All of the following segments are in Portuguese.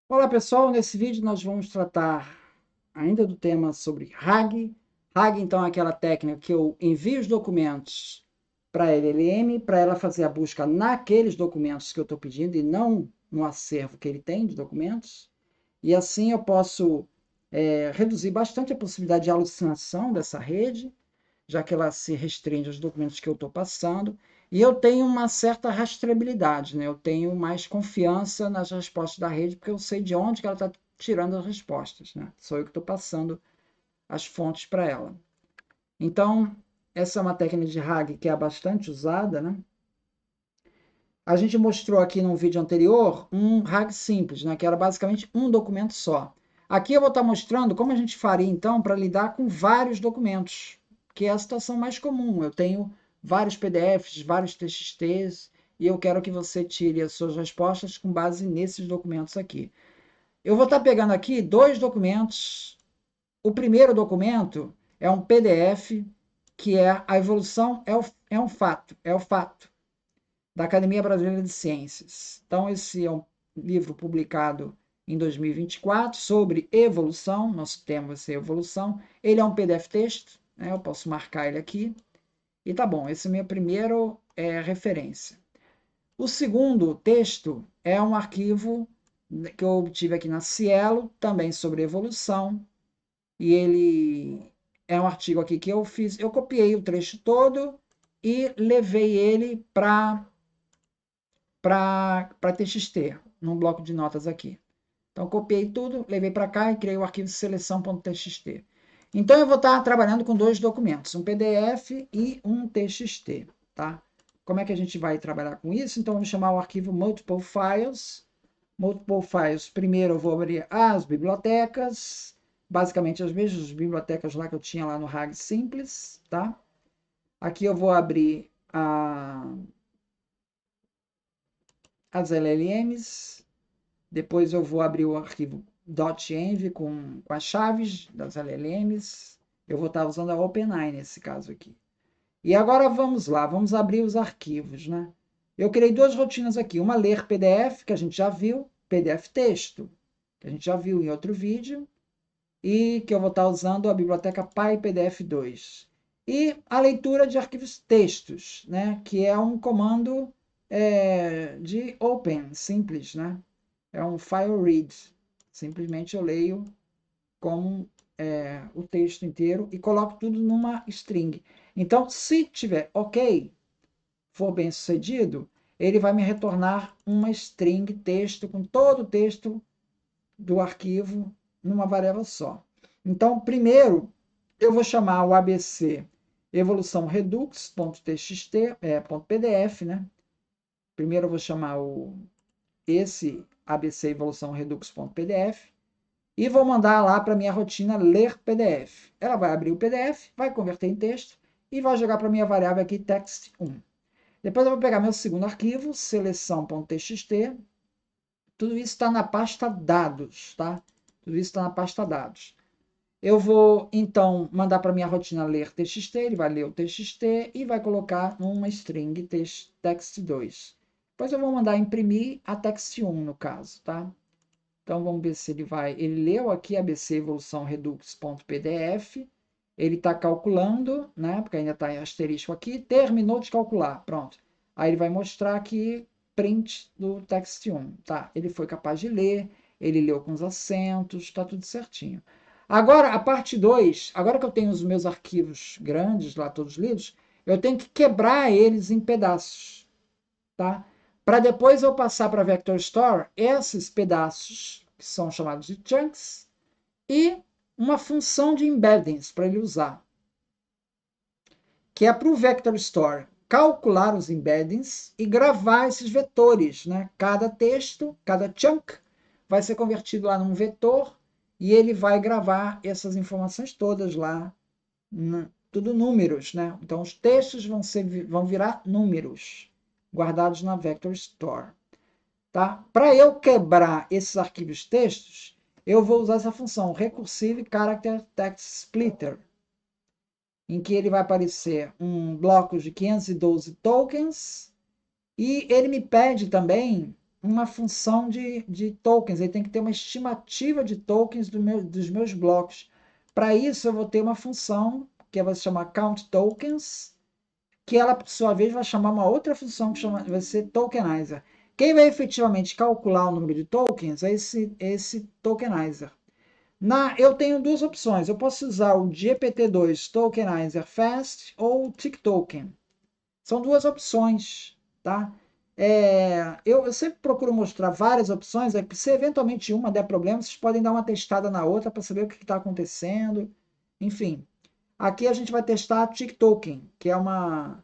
Olá pessoal, nesse vídeo nós vamos tratar ainda do tema sobre RAG. RAG então é aquela técnica que eu envio os documentos para a LLM, para ela fazer a busca naqueles documentos que eu estou pedindo e não no acervo que ele tem de documentos. E assim eu posso reduzir bastante a possibilidade de alucinação dessa rede, já que ela se restringe aos documentos que eu estou passando, e eu tenho uma certa rastreabilidade, né? Eu tenho mais confiança nas respostas da rede, porque eu sei de onde que ela está tirando as respostas, né? Sou eu que estou passando as fontes para ela. Então, essa é uma técnica de RAG que é bastante usada, né? A gente mostrou aqui num vídeo anterior um RAG simples, né? Que era basicamente um documento só. Aqui eu vou estar mostrando como a gente faria, então, para lidar com vários documentos, que é a situação mais comum. Eu tenho vários PDFs, vários TXTs, e eu quero que você tire as suas respostas com base nesses documentos aqui. Eu vou estar pegando aqui dois documentos. O primeiro documento é um PDF, que é a evolução é um fato, é o fato da Academia Brasileira de Ciências. Então, esse é um livro publicado em 2024 sobre evolução, nosso tema vai ser evolução. Ele é um PDF texto, né? Eu posso marcar ele aqui. E tá bom, esse é a minha primeira referência. O segundo texto é um arquivo que eu obtive aqui na Cielo, também sobre evolução, e ele é um artigo aqui que eu fiz, eu copiei o trecho todo e levei ele para TXT, num bloco de notas aqui. Então, copiei tudo, levei para cá e criei o arquivo seleção.txt. Então, eu vou estar trabalhando com dois documentos, um PDF e um TXT. Tá? Como é que a gente vai trabalhar com isso? Então, eu vou chamar o arquivo Multiple Files. Multiple Files, primeiro eu vou abrir as bibliotecas, basicamente as mesmas bibliotecas lá que eu tinha lá no RAG Simples. Tá? Aqui eu vou abrir as LLMs. Depois eu vou abrir o arquivo .env com as chaves das LLMs. Eu vou estar usando a OpenAI nesse caso aqui. E agora vamos lá, vamos abrir os arquivos, né? Eu criei duas rotinas aqui, uma ler PDF, que a gente já viu, PDF texto, que a gente já viu em outro vídeo, e que eu vou estar usando a biblioteca PyPDF2. E a leitura de arquivos textos, né? Que é um comando de open, simples, né? É um file read. Simplesmente eu leio como o texto inteiro e coloco tudo numa string. Então, se tiver ok, for bem sucedido, ele vai me retornar uma string texto com todo o texto do arquivo numa variável só. Então, primeiro, eu vou chamar o ABC evolução redux.txt, .pdf, né? Primeiro eu vou chamar esse ABC evolução redux.pdf e vou mandar lá para minha rotina ler PDF. Ela vai abrir o PDF, vai converter em texto e vai jogar para minha variável aqui text1. Depois eu vou pegar meu segundo arquivo, seleção.txt. Tudo isso está na pasta dados, tá? Tudo isso está na pasta dados. Eu vou, então, mandar para minha rotina ler txt, ele vai ler o txt e vai colocar numa string text2. Depois eu vou mandar imprimir a text1, no caso, tá? Então, vamos ver se ele vai... Ele leu aqui ABC evolução redux.pdf, ele está calculando, né? Porque ainda está em asterisco aqui, terminou de calcular, pronto. Aí ele vai mostrar aqui print do text1, tá? Ele foi capaz de ler, ele leu com os acentos, está tudo certinho. Agora, a parte 2, agora que eu tenho os meus arquivos grandes lá, todos lidos, eu tenho que quebrar eles em pedaços, tá? Para depois eu passar para Vector Store esses pedaços, que são chamados de chunks, e uma função de embeddings para ele usar, que é para o Vector Store calcular os embeddings e gravar esses vetores, né? Cada texto, cada chunk vai ser convertido lá num vetor e ele vai gravar essas informações todas lá, tudo números, né? Então os textos vão virar números guardados na Vector Store. Tá? Para eu quebrar esses arquivos textos, eu vou usar essa função Recursive Character Text Splitter, em que ele vai aparecer um bloco de 512 tokens e ele me pede também uma função de tokens, ele tem que ter uma estimativa de tokens dos meus blocos. Para isso, eu vou ter uma função que vai se chamar countTokens, que ela, por sua vez, vai chamar uma outra função que vai ser tokenizer. Quem vai efetivamente calcular o número de tokens é esse tokenizer. Eu tenho duas opções. Eu posso usar o GPT-2 Tokenizer Fast ou o TikToken. São duas opções, tá? Eu sempre procuro mostrar várias opções, se eventualmente uma der problema, vocês podem dar uma testada na outra para saber o que está acontecendo. Enfim, aqui a gente vai testar a TikToken, que é uma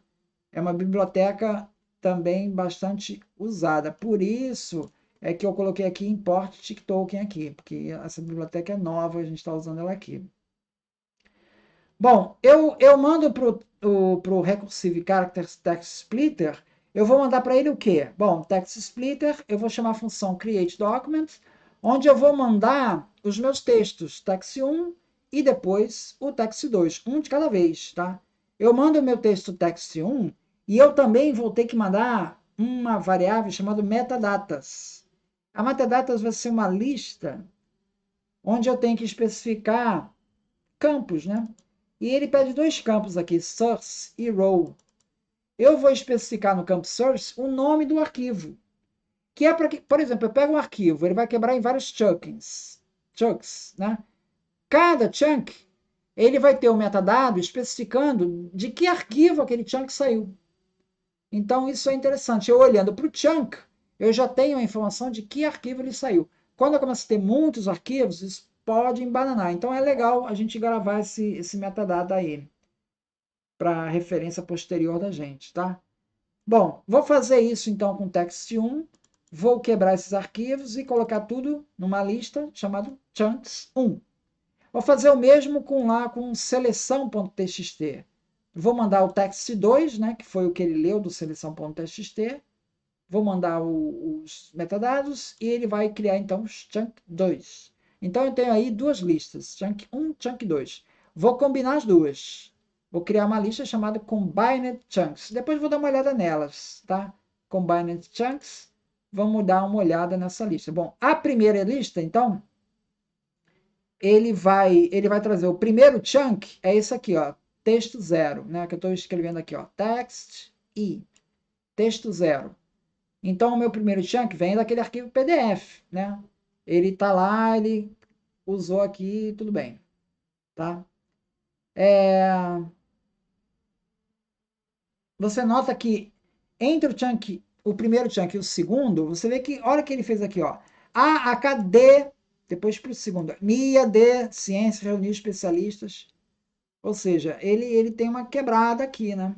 biblioteca também bastante usada. Por isso é que eu coloquei aqui import TikToken aqui, porque essa biblioteca é nova, a gente está usando ela aqui. Bom, eu mando para o Recursive Characters Text Splitter, eu vou mandar para ele o quê? Bom, Text Splitter, eu vou chamar a função createDocument, onde eu vou mandar os meus textos, text 1 e depois o text 2, um de cada vez, tá? Eu mando o meu texto text 1 e eu também vou ter que mandar uma variável chamada metadatas. A metadatas vai ser uma lista onde eu tenho que especificar campos, né? E ele pede dois campos aqui, source e row. Eu vou especificar no campo source o nome do arquivo, que é para que, por exemplo, eu pego um arquivo, ele vai quebrar em vários chunks, né? Cada chunk, ele vai ter um metadado especificando de que arquivo aquele chunk saiu. Então, isso é interessante. Eu olhando para o chunk, eu já tenho a informação de que arquivo ele saiu. Quando eu começo a ter muitos arquivos, isso pode embananar. Então, é legal a gente gravar esse metadado aí, para referência posterior da gente, tá? Bom, vou fazer isso então com text 1, vou quebrar esses arquivos e colocar tudo numa lista chamada chunks1. Vou fazer o mesmo com seleção.txt. Vou mandar o text2, né, que foi o que ele leu do seleção.txt. Vou mandar os metadados e ele vai criar então os chunk2. Então eu tenho aí duas listas, chunk1, chunk2. Vou combinar as duas. Vou criar uma lista chamada Combined Chunks. Depois vou dar uma olhada nelas, tá? Combined Chunks. Vamos dar uma olhada nessa lista. Bom, a primeira lista, então, ele vai trazer o primeiro chunk, é esse aqui, ó, texto 0, né? Que eu estou escrevendo aqui, ó, text e texto 0. Então, o meu primeiro chunk vem daquele arquivo PDF, né? Ele está lá, ele usou aqui, tudo bem, tá? Você nota que entre o primeiro chunk e o segundo, você vê que, olha o que ele fez aqui, ó. A, K, D, depois para o segundo. MIA, D, ciência, reunir especialistas. Ou seja, ele tem uma quebrada aqui, né?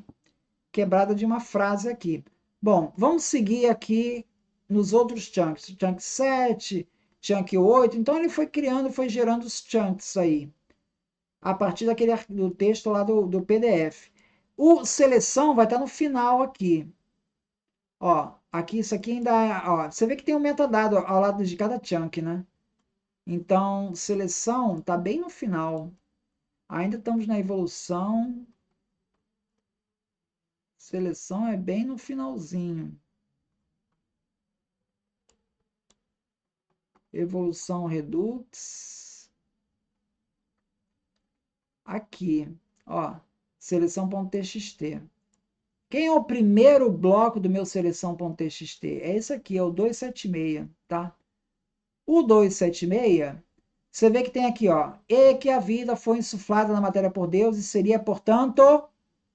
Quebrada de uma frase aqui. Bom, vamos seguir aqui nos outros chunks. Chunk 7, chunk 8. Então, ele foi criando, foi gerando os chunks aí. A partir do texto lá do PDF. O seleção vai estar no final aqui. Ó, aqui, isso aqui ainda é, ó, você vê que tem um metadado ao lado de cada chunk, né? Então, seleção está bem no final. Ainda estamos na evolução. Seleção é bem no finalzinho. Evolução Redux. Aqui, ó, seleção.txt. Quem é o primeiro bloco do meu seleção.txt? É esse aqui, é o 276, tá? O 276, você vê que tem aqui, ó, e que a vida foi insuflada na matéria por Deus e seria, portanto,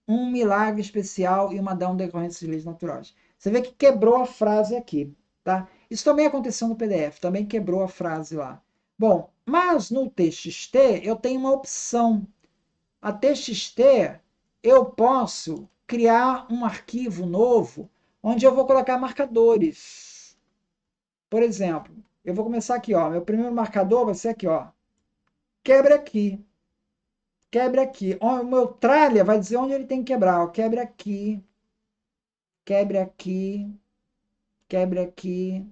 um milagre especial e uma dão decorrência de leis naturais. Você vê que quebrou a frase aqui, tá? Isso também aconteceu no PDF, também quebrou a frase lá. Bom, mas no TXT eu tenho uma opção. A TXT eu posso criar um arquivo novo onde eu vou colocar marcadores. Por exemplo, eu vou começar aqui, ó. Meu primeiro marcador vai ser aqui, ó. Quebra aqui. Quebra aqui. O meu tralha vai dizer onde ele tem que quebrar. Ó. Quebra aqui. Quebra aqui. Quebra aqui.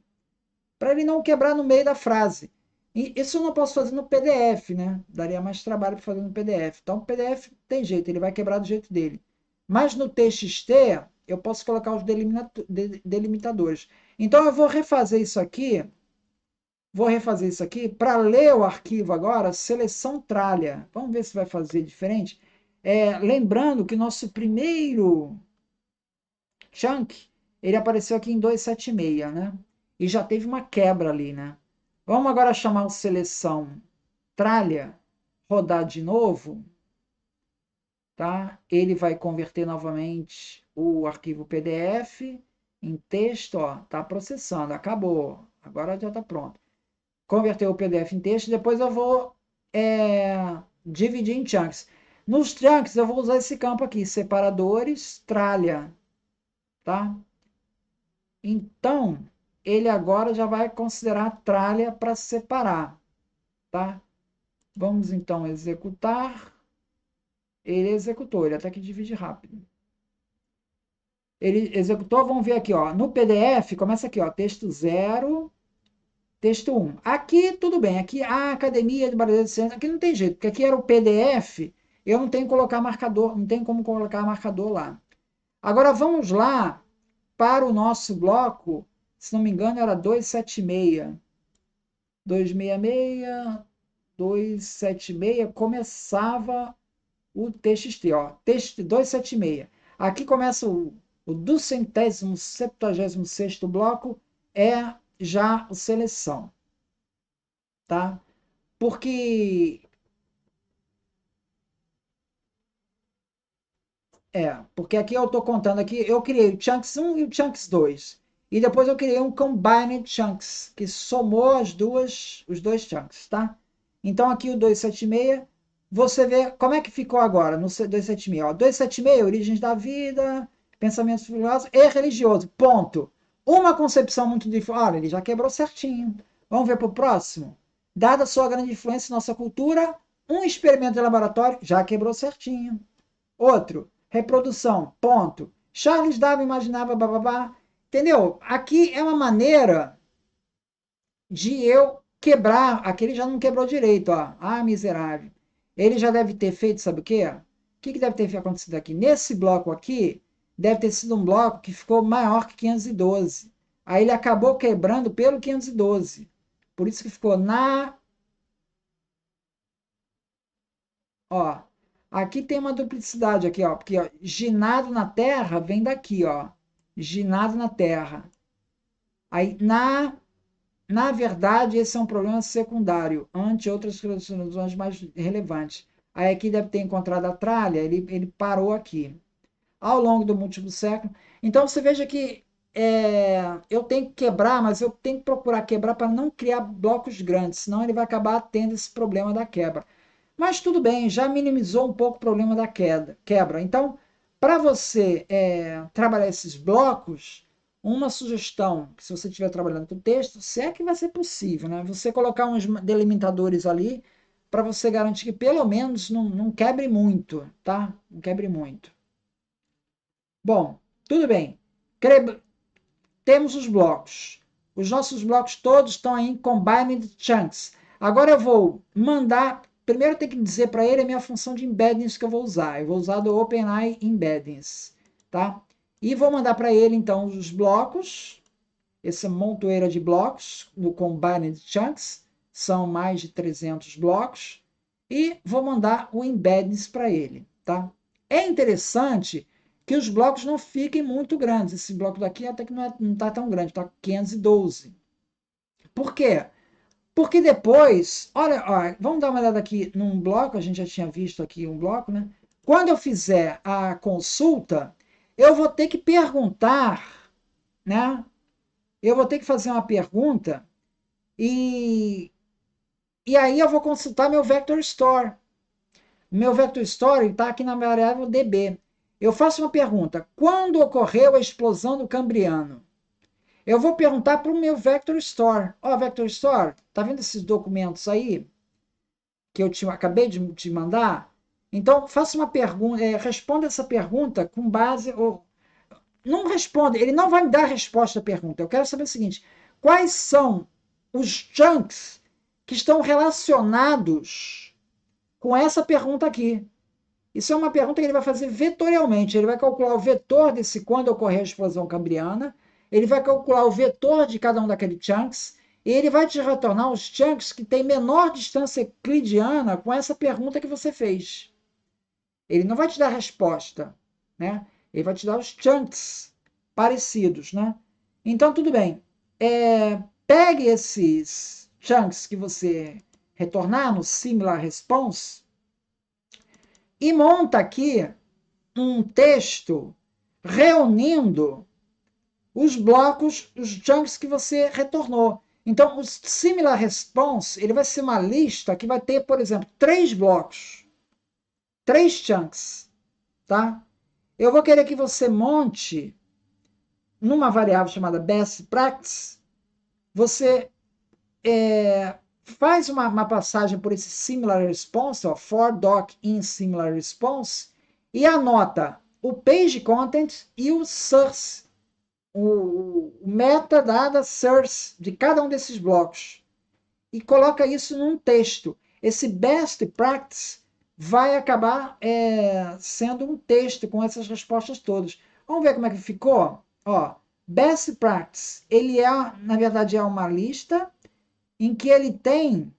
Para ele não quebrar no meio da frase. E isso eu não posso fazer no PDF, né? Daria mais trabalho para fazer no PDF. Então, o PDF tem jeito, ele vai quebrar do jeito dele. Mas no TXT, eu posso colocar os delimitadores. Então eu vou refazer isso aqui para ler o arquivo agora, seleção tralha. Vamos ver se vai fazer diferente. Lembrando que nosso primeiro chunk, ele apareceu aqui em 276, né? E já teve uma quebra ali, né? Vamos agora chamar o seleção tralha, rodar de novo, tá? Ele vai converter novamente o arquivo PDF em texto, ó, tá processando, acabou. Agora já está pronto. Converter o PDF em texto, depois eu vou dividir em chunks. Nos chunks eu vou usar esse campo aqui, separadores, tralha, tá? Então, ele agora já vai considerar a tralha para separar, tá? Vamos então executar. Ele executou, ele até que divide rápido. Ele executou, vamos ver aqui, ó. No PDF, começa aqui, ó, texto 0, texto 1. Aqui, tudo bem. Aqui, a Academia de Brasileira de Ciências, aqui não tem jeito, porque aqui era o PDF, eu não tenho que colocar marcador, não tem como colocar marcador lá. Agora, vamos lá para o nosso bloco, se não me engano, era 276. 266, 276, começava o TXT, ó, TXT 276. Aqui começa o 276º bloco, é já o seleção, tá? Porque porque aqui eu estou contando aqui, eu criei o chunks 1 e o chunks 2. E depois eu criei um combined chunks, que somou os dois chunks, tá? Então aqui o 276, você vê como é que ficou agora no 276. Ó, 276, origens da vida, pensamentos filosóficos e religioso. Ponto. Uma concepção muito diferente. Olha, ele já quebrou certinho. Vamos ver para o próximo. Dada a sua grande influência em nossa cultura, um experimento de laboratório já quebrou certinho. Outro, reprodução, ponto. Charles Darwin imaginava bababá. Entendeu? Aqui é uma maneira de eu quebrar. Aqui ele já não quebrou direito, ó. Ah, miserável. Ele já deve ter feito, sabe o quê? O que deve ter acontecido aqui? Nesse bloco aqui, deve ter sido um bloco que ficou maior que 512. Aí ele acabou quebrando pelo 512. Por isso que ficou na. Ó, aqui tem uma duplicidade aqui, ó, porque ó, ginado na terra vem daqui, ó. Ginado na terra. Aí, na verdade, esse é um problema secundário, ante outras razões mais relevantes. Aí aqui deve ter encontrado a tralha, ele parou aqui. Ao longo do múltiplo século. Então, você veja que eu tenho que quebrar, mas eu tenho que procurar quebrar para não criar blocos grandes, senão ele vai acabar tendo esse problema da quebra. Mas tudo bem, já minimizou um pouco o problema da quebra. Então, para você trabalhar esses blocos, uma sugestão, que se você estiver trabalhando com texto, se é que vai ser possível, né? Você colocar uns delimitadores ali para você garantir que pelo menos não quebre muito, tá? Não quebre muito. Bom, tudo bem. Temos os blocos. Os nossos blocos todos estão aí em Combined Chunks. Agora eu vou mandar. Primeiro eu tenho que dizer para ele a minha função de embeddings que eu vou usar. Eu vou usar do OpenAI Embeddings. Tá? E vou mandar para ele, então, os blocos. Essa montoeira de blocos no Combined Chunks. São mais de 300 blocos. E vou mandar o embeddings para ele. Tá? É interessante que os blocos não fiquem muito grandes. Esse bloco daqui até que não está tão grande, está 512. Por quê? Porque depois, olha, vamos dar uma olhada aqui num bloco, a gente já tinha visto aqui um bloco, né? Quando eu fizer a consulta, eu vou ter que perguntar, né? Eu vou ter que fazer uma pergunta e aí eu vou consultar meu Vector Store. Meu Vector Store está aqui na variável DB. Eu faço uma pergunta: quando ocorreu a explosão do Cambriano? Eu vou perguntar para o meu Vector Store. Ó, Vector Store, tá vendo esses documentos aí que eu acabei de te mandar? Então, faça uma pergunta, responda essa pergunta com base. Não responda, ele não vai me dar a resposta à pergunta. Eu quero saber o seguinte: quais são os chunks que estão relacionados com essa pergunta aqui? Isso é uma pergunta que ele vai fazer vetorialmente. Ele vai calcular o vetor desse quando ocorrer a explosão cambriana ele vai calcular o vetor de cada um daqueles chunks e ele vai te retornar os chunks que têm menor distância euclidiana com essa pergunta que você fez. Ele não vai te dar a resposta, né? Ele vai te dar os chunks parecidos, né? Então, tudo bem. Pegue esses chunks que você retornar no similar response e monta aqui um texto reunindo os blocos, os chunks que você retornou. Então, o similar response, ele vai ser uma lista que vai ter, por exemplo, 3 blocos, 3 chunks, tá? Eu vou querer que você monte numa variável chamada best practice, você faz uma passagem por esse similar response, ó, for doc in similar response, e anota o page content e o source, o metadata source de cada um desses blocos. E coloca isso num texto. Esse best practice vai acabar sendo um texto com essas respostas todas. Vamos ver como é que ficou? Ó, best practice, ele na verdade, é uma lista em que ele tem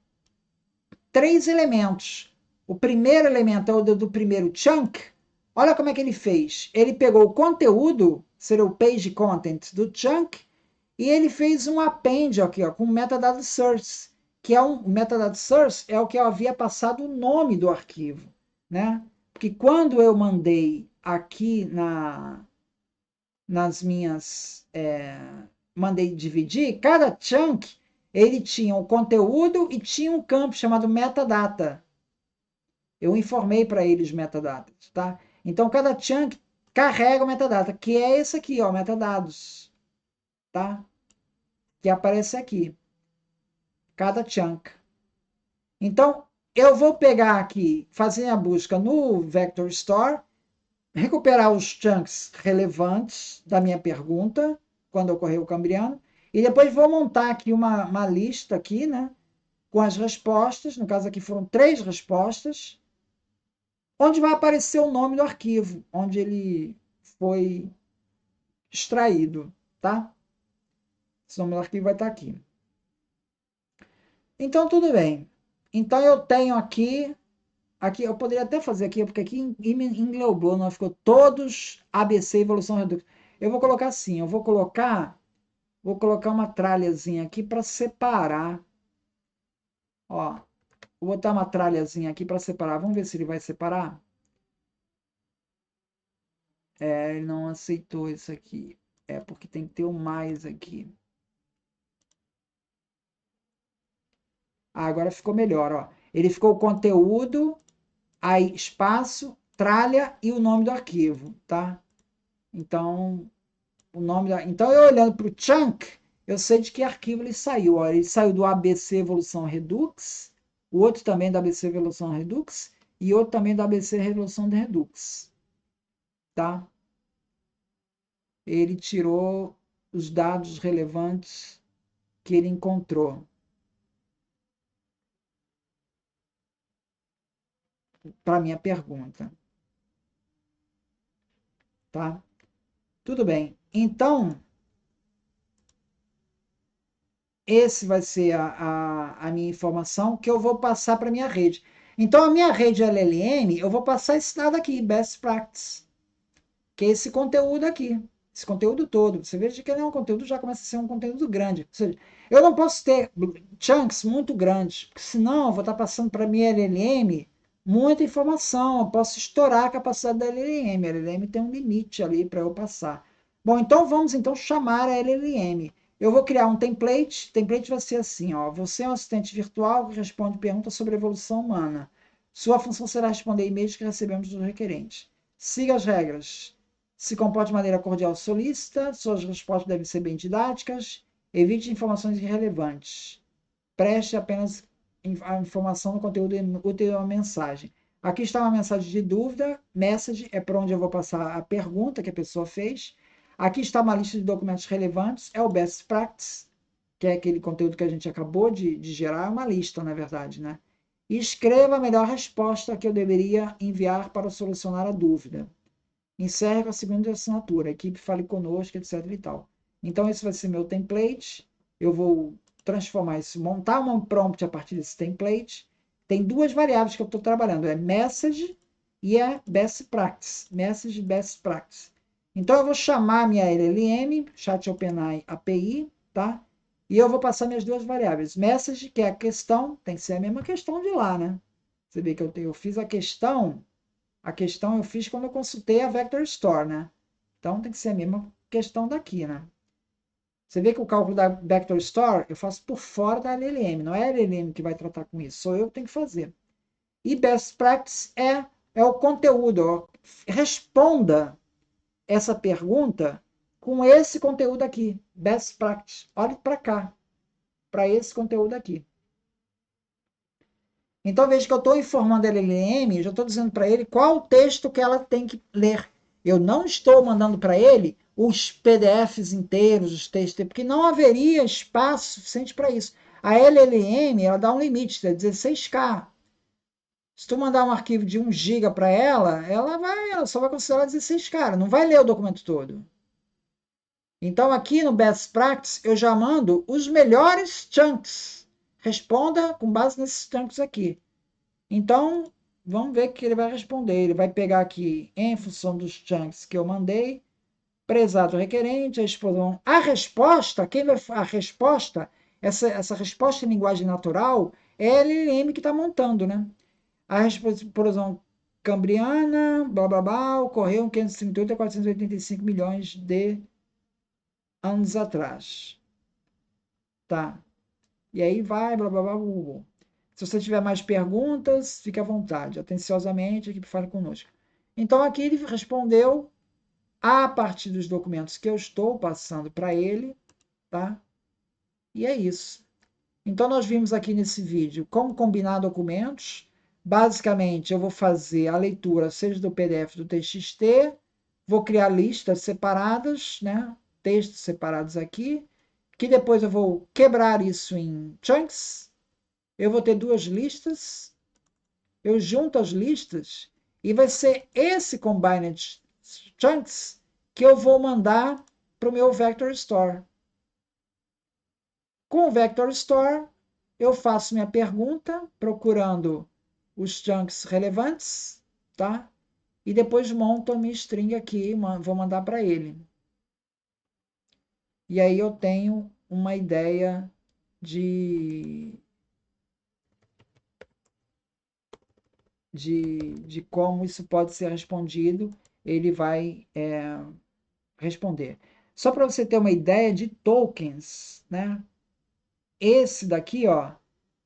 3 elementos. O primeiro elemento é o do primeiro chunk. Olha como é que ele fez. Ele pegou o conteúdo, seria o page content do chunk, e ele fez um append aqui, ó, com metadata source, que é o metadata source é o que eu havia passado o nome do arquivo, né? Porque quando eu mandei aqui nas minhas mandei dividir, cada chunk ele tinha o conteúdo e tinha um campo chamado metadata. Eu informei para eles metadatas, tá? Então cada chunk carrega o metadata, que é esse aqui, ó, metadados, tá? Que aparece aqui, cada chunk. Então eu vou pegar aqui, fazer a busca no Vector Store, recuperar os chunks relevantes da minha pergunta, quando ocorreu o cambriano, e depois vou montar aqui uma lista aqui, né, com as respostas, no caso aqui foram 3 respostas, onde vai aparecer o nome do arquivo, onde ele foi extraído, tá? Esse nome do arquivo vai estar aqui. Então, tudo bem. Então, eu tenho aqui eu poderia até fazer aqui, porque aqui englobou, não ficou todos ABC evolução redux. Eu vou colocar assim, vou colocar uma tralhazinha aqui para separar. Ó, vou botar uma tralhazinha aqui para separar. Vamos ver se ele vai separar. Ele não aceitou isso aqui. É porque tem que ter o mais aqui. Agora ficou melhor, ó. Ele ficou o conteúdo, aí espaço, tralha e o nome do arquivo, tá? Então, então, eu olhando para o chunk, eu sei de que arquivo ele saiu. Ó, ele saiu do ABC Evolução Redux, o outro também do ABC Evolução Redux, e outro também do ABC Evolução de Redux. Tá? Ele tirou os dados relevantes que ele encontrou. Para minha pergunta. Tá? Tudo bem. Então, esse vai ser a minha informação que eu vou passar para a minha rede. Então, a minha rede LLM, eu vou passar esse dado aqui, Best Practice, que é esse conteúdo aqui, esse conteúdo todo. Você veja que ele é um conteúdo, já começa a ser um conteúdo grande. Ou seja, eu não posso ter chunks muito grandes, porque senão eu vou estar passando para a minha LLM muita informação, eu posso estourar a capacidade da LLM. A LLM tem um limite ali para eu passar. Bom, então vamos então chamar a LLM. Eu vou criar um template. O template vai ser assim, ó. Você é um assistente virtual que responde perguntas sobre a evolução humana. Sua função será responder e-mails que recebemos dos requerentes. Siga as regras. Se comporte de maneira cordial e solícita. Suas respostas devem ser bem didáticas. Evite informações irrelevantes. Preste apenas a informação no conteúdo útil à mensagem. Aqui está uma mensagem de dúvida. Message é para onde eu vou passar a pergunta que a pessoa fez. Aqui está uma lista de documentos relevantes. É o Best Practice, que é aquele conteúdo que a gente acabou de gerar. É uma lista, na verdade, né? E escreva a melhor resposta que eu deveria enviar para solucionar a dúvida. Encerre com a segunda assinatura. A equipe fale conosco, etc. e tal. Então, esse vai ser meu template. Eu vou transformar isso, montar um prompt a partir desse template. Tem duas variáveis que eu estou trabalhando, é message e é best practice. Message e best practice. Então, eu vou chamar minha LLM, Chat OpenAI API, tá? E eu vou passar minhas duas variáveis. Message, que é a questão, tem que ser a mesma questão de lá, né? Você vê que eu fiz a questão eu fiz quando eu consultei a Vector Store, né? Então, tem que ser a mesma questão daqui, né? Você vê que o cálculo da Vector Store eu faço por fora da LLM, não é a LLM que vai tratar com isso, sou eu que tenho que fazer. E Best Practice é o conteúdo, ó. Responda essa pergunta com esse conteúdo aqui, Best Practice. Olhe para cá, para esse conteúdo aqui. Então, veja que eu estou informando a LLM, já estou dizendo para ele qual o texto que ela tem que ler. Eu não estou mandando para ele os PDFs inteiros, os textos, porque não haveria espaço suficiente para isso. A LLM, ela dá um limite, é 16K. Se tu mandar um arquivo de 1 GB para ela, ela só vai considerar 16K, ela não vai ler o documento todo. Então, aqui no Best Practice, eu já mando os melhores chunks. Responda com base nesses chunks aqui. Então, vamos ver o que ele vai responder. Ele vai pegar aqui, em função dos chunks que eu mandei, prezado requerente, a resposta, a resposta, essa resposta em linguagem natural, é a LLM que está montando, né? A explosão cambriana, blá blá blá, ocorreu em 538 a 485 milhões de anos atrás. Tá. E aí vai, blá blá blá, blá, blá. Se você tiver mais perguntas, fique à vontade. Atenciosamente, a equipe fale conosco. Então, aqui ele respondeu a partir dos documentos que eu estou passando para ele, tá? E é isso. Então, nós vimos aqui nesse vídeo como combinar documentos. Basicamente, eu vou fazer a leitura, seja do PDF do TXT, vou criar listas separadas, né? Textos separados aqui, que depois eu vou quebrar isso em chunks. Eu vou ter duas listas, eu junto as listas e vai ser esse combined chunks que eu vou mandar para o meu Vector Store. Com o Vector Store, eu faço minha pergunta procurando os chunks relevantes, tá? E depois monto a minha string aqui, vou mandar para ele. E aí eu tenho uma ideia de como isso pode ser respondido. Ele vai responder. Só para você ter uma ideia de tokens, né? Esse daqui, ó,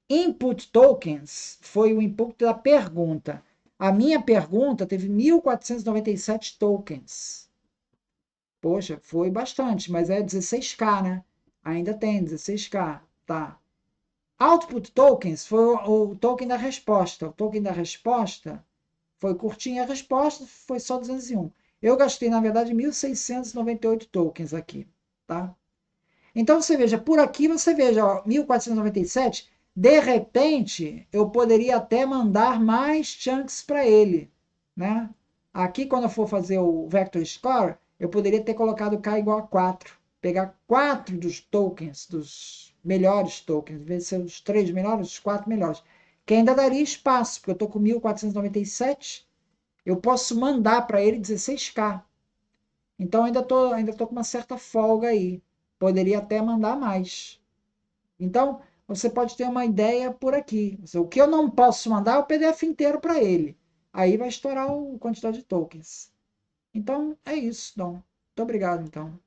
input tokens, foi o input da pergunta. A minha pergunta teve 1.497 tokens. Poxa, foi bastante, mas é 16K, né? Ainda tem 16K, tá? Output tokens foi o token da resposta. O token da resposta foi curtinha a resposta, foi só 201. Eu gastei, na verdade, 1.698 tokens aqui, tá? Então, você veja, por aqui você veja, ó, 1.497, de repente, eu poderia até mandar mais chunks para ele, né? Aqui, quando eu for fazer o Vector Score, eu poderia ter colocado K igual a 4, pegar 4 dos tokens, dos melhores tokens, em vez de ser os 3 melhores, os 4 melhores, que ainda daria espaço, porque eu estou com 1.497, eu posso mandar para ele 16K. Então, ainda tô com uma certa folga aí. Poderia até mandar mais. Então, você pode ter uma ideia por aqui. O que eu não posso mandar é o PDF inteiro para ele. Aí vai estourar a quantidade de tokens. Então, é isso, Dom. Muito obrigado, então.